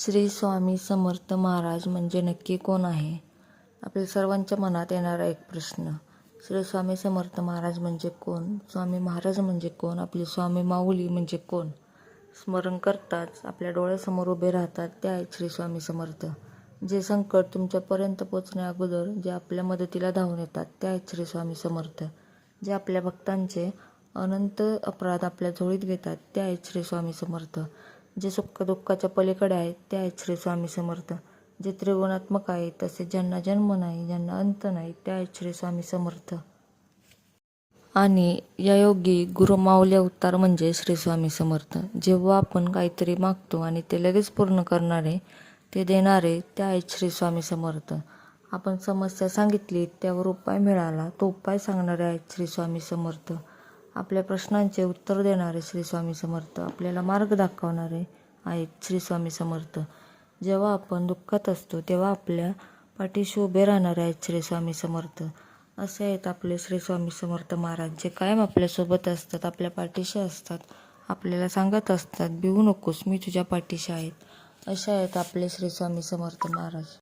श्री स्वामी समर्थ महाराज म्हणजे नक्की कोण आहे? आपल्या सर्वांच्या मनात येणारा एक प्रश्न. श्री स्वामी समर्थ महाराज म्हणजे कोण? स्वामी महाराज म्हणजे कोण? आपले स्वामी माऊली म्हणजे कोण? स्मरण करताच आपल्या डोळ्यासमोर उभे राहतात ते आहेत श्री स्वामी समर्थ. जे संकट तुमच्यापर्यंत पोचण्या अगोदर जे आपल्या मदतीला धावून येतात ते आहेत श्री स्वामी समर्थ. जे आपल्या भक्तांचे अनंत अपराध आपल्या झोळीत घेतात ते आहेत श्री स्वामी समर्थ. जे सुख दुःखाच्या पलीकडे आहेत ते आहेत श्री स्वामी समर्थ. जे त्रिगुणात्मक आहेत, तसेच ज्यांना जन्म नाही, ज्यांना अंत नाही, ते आहेत श्री स्वामी समर्थ. आणि या योगी गुरु माऊली अवतार म्हणजे श्री स्वामी समर्थ. जेव्हा आपण काहीतरी मागतो आणि ते लगेच पूर्ण करणारे, ते देणारे, ते आहेत श्री स्वामी समर्थ. आपण समस्या सांगितली, त्यावर उपाय मिळाला, तो उपाय सांगणारे आहेत श्री स्वामी समर्थ. आपल्या प्रश्नांचे उत्तर देणारे श्री स्वामी समर्थ. आपल्याला मार्ग दाखवणारे आहेत श्री स्वामी समर्थ. जेव्हा आपण दुःखात असतो तेव्हा आपल्या पाठीशी उभे राहणारे आहेत श्री स्वामी समर्थ. असे आहेत आपले श्री स्वामी समर्थ महाराज, जे कायम आपल्यासोबत असतात, आपल्या पाठीशी असतात, आपल्याला सांगत असतात, भिवू नकोस, मी तुझ्या पाठीशी आहेत. असे आहेत आपले श्री स्वामी समर्थ महाराज.